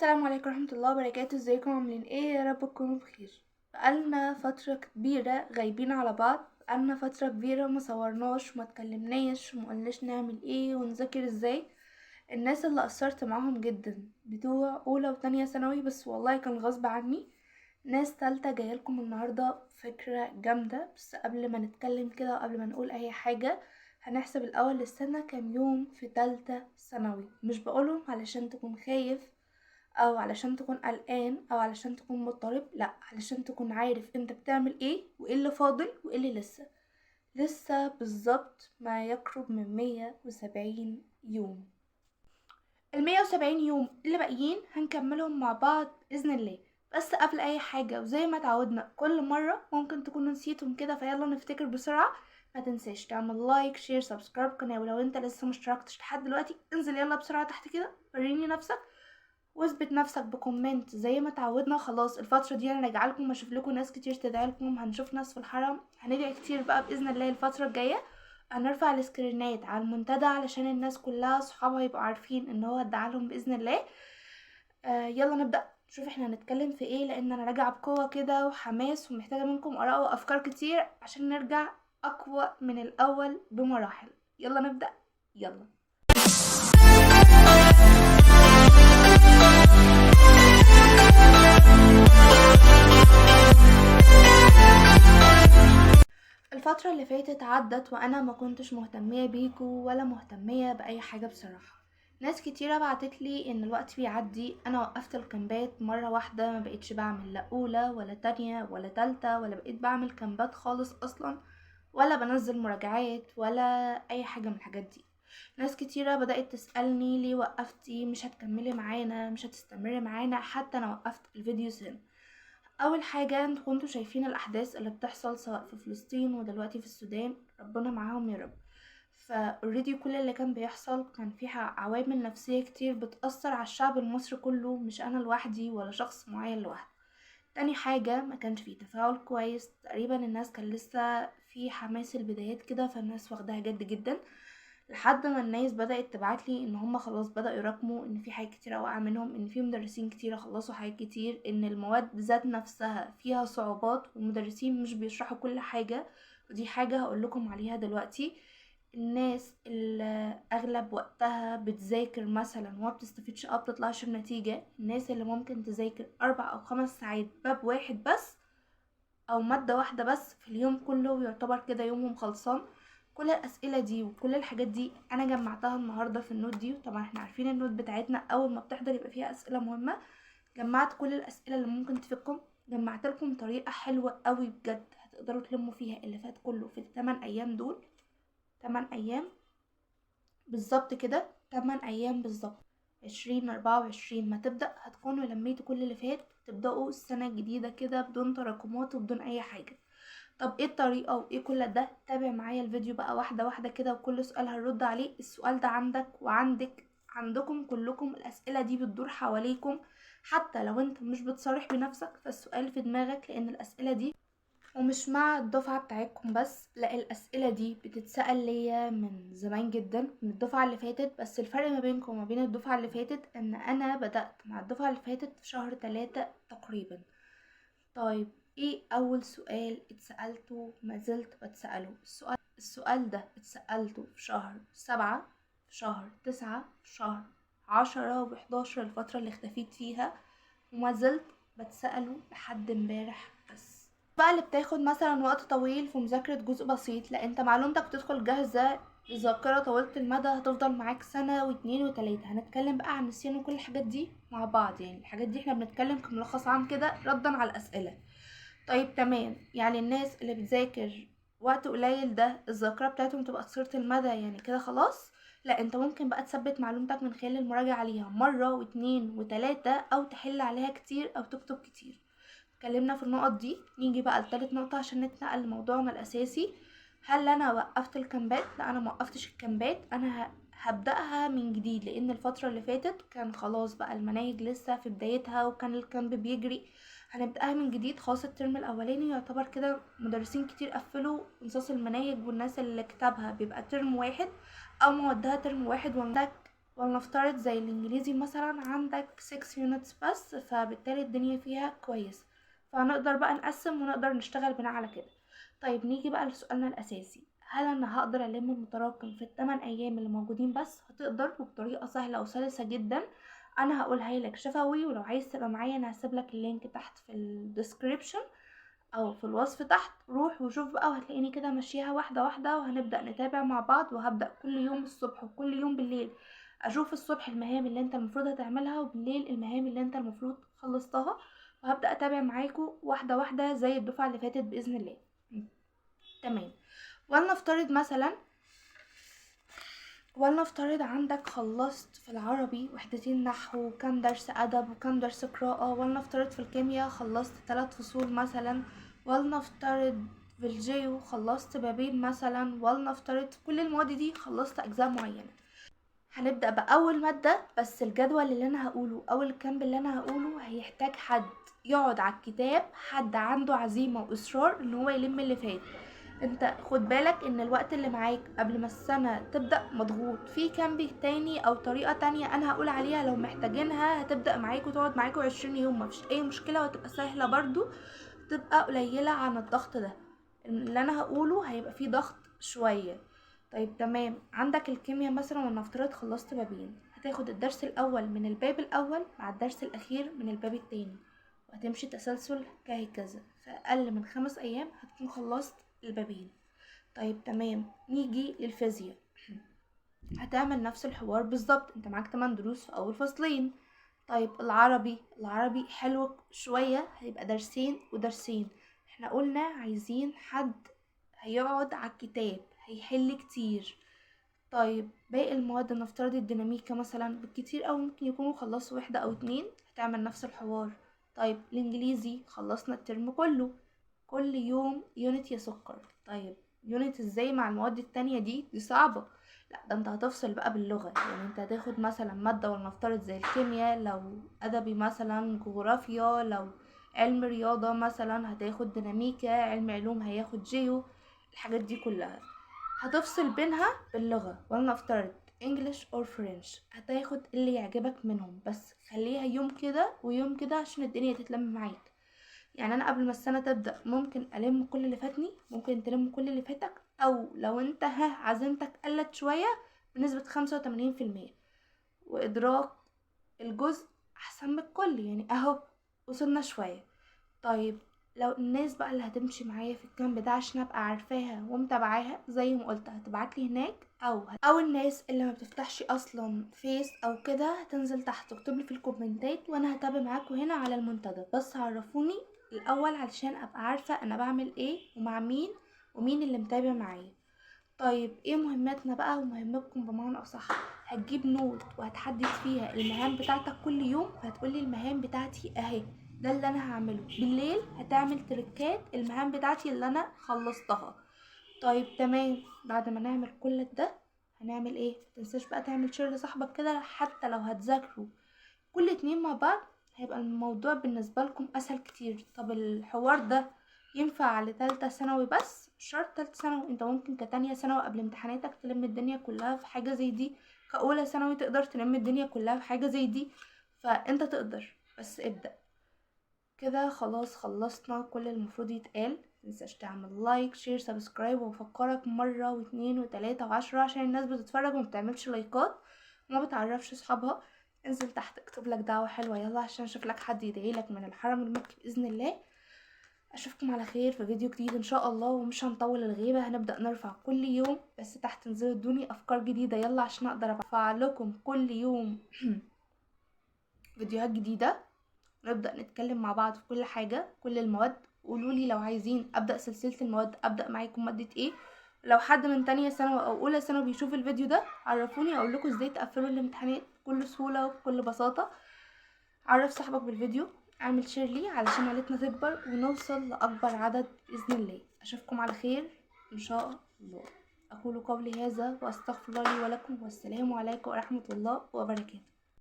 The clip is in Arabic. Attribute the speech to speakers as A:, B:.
A: السلام عليكم ورحمة الله وبركاته. ازيكم عاملين ايه؟ يا رب تكونوا بخير. بقالنا فترة كبيرة غايبين على بعض، بقالنا فترة كبيرة ما صورناش وما اتكلمناش وما قلناش نعمل ايه ونذاكر ازاي. الناس اللي قصرت معاهم جدا بتوع اولى وتانية ثانوي، بس والله كان غصب عني. ناس تالتة جايلكم النهاردة فكرة جامدة، بس قبل ما نتكلم كده وقبل ما نقول اي حاجة هنحسب الاول للسنة كام يوم في تالتة ثانوي. مش بقولهم علشان تكون خايف او علشان تكون قلقان او علشان تكون مضطرب، لا، علشان تكون عارف انت بتعمل ايه وايه اللي فاضل وايه اللي لسه بالظبط ما يقرب من 170 يوم. ال170 يوم اللي باقيين هنكملهم مع بعض بإذن الله. بس قبل اي حاجة وزي ما تعودنا كل مرة، ممكن تكونوا نسيتم كده فيلا نفتكر بسرعة. ما تنساش تعمل لايك شير سبسكرايب قناة، ولو انت لسه مشتركتش لحد دلوقتي انزل يلا بسرعة تحت كده وريني نفسك واثبت نفسك بكومنت زي ما تعودنا. خلاص الفترة دي انا راجعه لكم، اشوف لكم ناس كتير تدعي لكم، هنشوف ناس في الحرم، هندعي كتير بقى باذن الله. الفترة الجاية هنرفع السكرينات على المنتدى علشان الناس كلها صحابها يبقوا عارفين ان هو ادعى لهم باذن الله. يلا نبدأ نشوف احنا هنتكلم في ايه، لان انا راجعه بقوة كده وحماس ومحتاجة منكم اراء وافكار كتير عشان نرجع اقوى من الاول بمراحل. يلا نبدأ. يلا. الفترة اللي فاتت عدت وانا ما كنتش مهتمية بيكو ولا مهتمية باي حاجة بصراحة. ناس كتيرة بعتتلي ان الوقت بيعدي، انا وقفت الكامبات مرة واحدة، ما بقيتش بعمل لا اولى ولا تانية ولا تالتة ولا بقيت بعمل كامبات خالص اصلا، ولا بنزل مراجعات ولا اي حاجة من الحاجات دي. ناس كتيرة بدأت تسألني ليه وقفتي، مش هتكملي معانا، مش هتستمري معانا. حتى انا وقفت الفيديوز هنا. اول حاجه انتوا كنتوا شايفين الاحداث اللي بتحصل سواء في فلسطين ودلوقتي في السودان، ربنا معاهم يا رب. فاوريدي كل اللي كان بيحصل كان فيها عوامل نفسيه كتير بتاثر على الشعب المصري كله، مش انا لوحدي ولا شخص معين لوحده. تاني حاجه ما كانش فيه تفاعل كويس، تقريبا الناس كان لسه في حماس البدايات كده، فالناس واخداها جد جدا. لحد ما الناس بدأت تبعتلي ان هم خلاص بدأوا يراكموا، ان في حاجات كتيرة واقعة منهم، ان في مدرسين كتيرة خلصوا حاجات كتير، ان المواد ذات نفسها فيها صعوبات والمدرسين مش بيشرحوا كل حاجة. ودي حاجة هقول لكم عليها دلوقتي. الناس اللي اغلب وقتها بتذاكر مثلا وما بتستفيدش او بتطلعش بنتيجة، الناس اللي ممكن تذاكر 4 أو 5 ساعات باب واحد بس او مادة واحدة بس في اليوم كله، ويعتبر كده يومهم خلصان. كل الاسئلة دي وكل الحاجات دي انا جمعتها النهاردة في النوت دي. طبعا احنا عارفين النوت بتاعتنا اول ما بتحضر يبقى فيها اسئلة مهمة. جمعت كل الاسئلة اللي ممكن تفيدكم، جمعت لكم طريقة حلوة قوي بجد هتقدروا تلموا فيها اللي فات كله في ال8 ايام دول. 8 ايام بالظبط كده، 8 ايام بالظبط. 2024 ما تبدأ هتكونوا لميتوا كل اللي فات، تبدأوا السنة الجديدة كده بدون تراكمات وبدون اي حاجة. طب ايه الطريقة وايه كل ده؟ تابع معايا الفيديو بقى واحدة واحدة كده، وكل سؤال هنرد عليه. السؤال ده عندك وعندك، عندكم كلكم، الاسئلة دي بتدور حواليكم. حتى لو انت مش بتصرح بنفسك فالسؤال في دماغك، لان الاسئلة دي ومش مع الدفعة بتاعتكم بس، لا، الأسئلة دي بتتسأل ليا من زمان جدا، من الدفعة اللي فاتت. بس الفرق ما بينكم وما بين الدفعة اللي فاتت ان انا بدأت مع الدفعة اللي فاتت في شهر 3 تقريبا. طيب ايه اول سؤال اتسألته ما زلت بتسأله؟ السؤال ده اتسألته في شهر 7، في شهر 9، في شهر 10 و11، الفترة اللي اختفيت فيها، وما زلت بتسأله لحد امبارح. بس بقى اللي بتاخد مثلا وقت طويل في مذاكرة جزء بسيط، لا انت معلومتك بتدخل جاهزة، الذاكرة طويلة المدى هتفضل معاك سنة واتنين وتلاتة. هنتكلم بقى عن النسيان وكل الحاجات دي مع بعض، يعني الحاجات دي احنا بنتكلم كملخص عام كده ردا على الأسئلة. طيب تمام، يعني الناس اللي بتذاكر وقت قليل ده الذاكرة بتاعتهم تبقى قصيرة المدى يعني كده خلاص؟ لا، انت ممكن بقى تثبت معلومتك من خلال المراجعة عليها مرة واتنين وتلاتة، او تحل عليها كتير او تكتب كتير. اتكلمنا في النقط دي، نيجي بقى لتالت نقطة عشان نتنقل لموضوعنا الاساسي. هل انا وقفت الكامبات؟ لا، انا موقفتش الكامبات، انا هبدأها من جديد، لان الفترة اللي فاتت كان خلاص بقى المناهج لسه في بدايتها وكان الكامب بيجري. هنبدأها من جديد، خاص الترم الاولاني يعتبر كده مدرسين كتير قفلوا امتصاص المناهج، والناس اللي كتبها بيبقى ترم واحد او مودها ترم واحد ولنفترض زي الانجليزي مثلا عندك 6 units بس، فبالتالي الدنيا فيها كويس، فهنقدر بقى نقسم ونقدر نشتغل بناء على كده. طيب نيجي بقى لسؤالنا الاساسي، هل انا هقدر الم المتراكم في ال8 ايام اللي موجودين بس؟ هتقدر، وبطريقه سهله وسلسه جدا. انا هقولها لك شفوي، ولو عايز تبقى معايا انا هسيب لك اللينك تحت في الديسكريبشن او في الوصف تحت، روح وشوف بقى، وهتلاقيني كده ماشيها واحدة واحدة، وهنبدأ نتابع مع بعض. وهبدأ كل يوم الصبح وكل يوم بالليل اشوف الصبح المهام اللي انت المفروض هتعملها، وبالليل المهام اللي انت المفروض خلصتها، وهبدأ اتابع معاكم واحدة واحدة زي الدفعة اللي فاتت بإذن الله. تمام. ولنفترض عندك خلصت في العربي وحدتين نحو وكم درس أدب وكم درس قراءة. ولنفترض في الكيمياء خلصت 3 فصول مثلا. ولنفترض في الجيو خلصت بابين مثلا. ولنفترض في كل المواد دي خلصت أجزاء معينة. هنبدأ بأول مادة، بس الجدول اللي أنا هقوله أو الكامب اللي أنا هقوله هيحتاج حد يقعد على الكتاب، حد عنده عزيمة وإصرار إن هو يلم اللي فات. انت خد بالك ان الوقت اللي معاك قبل ما السنة تبدأ مضغوط. في كامب تاني او طريقة تانية انا هقول عليها لو محتاجينها، هتبدأ معاك وتقعد معاك 20 يوم، مفيش اي مشكلة، وهتبقى سهلة برضو، تبقى قليلة عن الضغط ده. اللي انا هقوله هيبقى فيه ضغط شوية. طيب تمام. عندك الكيمياء مثلا، ولنفترض خلصت بابين، هتاخد الدرس الاول من الباب الاول مع الدرس الاخير من الباب التاني، وهتمشي تسلسل كهكذا. في اقل من 5 ايام هتكون خلصت البابين. طيب تمام. نيجي للفيزياء. هتعمل نفس الحوار بالظبط، انت معاك 8 دروس في اول فصلين. طيب العربي حلو شوية، هيبقى درسين ودرسين. احنا قلنا عايزين حد هيقعد على الكتاب هيحل كتير. طيب باقي المواد، نفترض الديناميكا مثلا بالكتير او ممكن يكونوا خلصوا 1 أو 2، هتعمل نفس الحوار. طيب الانجليزي خلصنا الترم كله، كل يوم يونت يا سكر. طيب يونت ازاي مع المواد التانية دي صعبة. لا ده انت هتفصل بقى باللغة. يعني انت هتاخد مثلا مادة ولنفترض زي الكيمياء، لو ادبي مثلا جغرافيا، لو علم رياضة مثلا هتاخد ديناميكا، علم علوم هياخد جيو. الحاجات دي كلها هتفصل بينها باللغة. ولنفترض انجليش اور فرنش، هتاخد اللي يعجبك منهم، بس خليها يوم كده ويوم كده عشان الدنيا تتلم معاك. يعني انا قبل ما السنة تبدأ ممكن الم كل اللي فاتني، ممكن تلم كل اللي فاتك، او لو انت عزيمتك قلت شوية بنسبة 85%، وادراك الجزء احسن من الكل، يعني اهو وصلنا شوية. طيب لو الناس بقى اللي هتمشي معايا في الكامب ده عشان ابقى عارفاها ومتابعاها زي ما قلت، هتبعتلي هناك، او الناس اللي ما بتفتحش اصلا فيس او كده هتنزل تحت تكتبلي في الكومنتات، وانا هتابع معاكم هنا على المنتدى. بس عرفوني الاول علشان ابقى عارفة انا بعمل ايه ومع مين ومين اللي متابع معايا. طيب ايه مهمتنا بقى ومهمتكم بمعنى اصح؟ هتجيب نوت وهتحدد فيها المهام بتاعتك كل يوم، فهتقولي المهام بتاعتي اهي، ده اللي انا هعمله. بالليل هتعمل تركات المهام بتاعتي اللي انا خلصتها. طيب تمام. بعد ما نعمل كل ده هنعمل ايه؟ متنساش بقى تعمل شير لصاحبك كده، حتى لو هتذاكروا كل 2 مع بعض هيبقى الموضوع بالنسبة لكم اسهل كتير. طب الحوار ده ينفع لتالتة ثانوي بس؟ مش شرط تالتة ثانوي، انت ممكن كتانية ثانوي قبل امتحاناتك تلم الدنيا كلها في حاجة زي دي، كأولى ثانوي تقدر تلم الدنيا كلها في حاجة زي دي. فانت تقدر، بس ابدأ. كده خلاص خلصنا كل المفروض يتقال. متنساش تعمل لايك شير سبسكرايب، وافكرك مرة واتنين وتلاتة و10 عشان الناس بتتفرج ومبتعملش لايكات وما بتعرفش صحابها. انزل تحت اكتب لك دعوة حلوة يلا عشان اشوف لك حد يدعي لك من الحرم المكي بإذن الله. اشوفكم على خير في فيديو جديد ان شاء الله، ومش هنطول الغيبة، هنبدأ نرفع كل يوم، بس تحت انزلوا ادوني افكار جديدة يلا عشان اقدر ارفع لكم كل يوم فيديوهات جديدة. نبدأ نتكلم مع بعض في كل حاجة كل المواد. قولولي لو عايزين ابدأ سلسلة المواد ابدأ معاكم مادة ايه. لو حد من تانية ثانوي او اولى ثانوي بيشوف الفيديو ده عرفوني اقولكوا ازاي تقفلوا الامتحانات بكل سهولة وبكل بساطة. عرف صاحبك بالفيديو، اعمل شير ليه علشان عيلتنا تكبر ونوصل لأكبر عدد بإذن الله. أشوفكم على خير إن شاء الله. أقول قولي هذا وأستغفر الله لي ولكم، والسلام عليكم ورحمة الله وبركاته.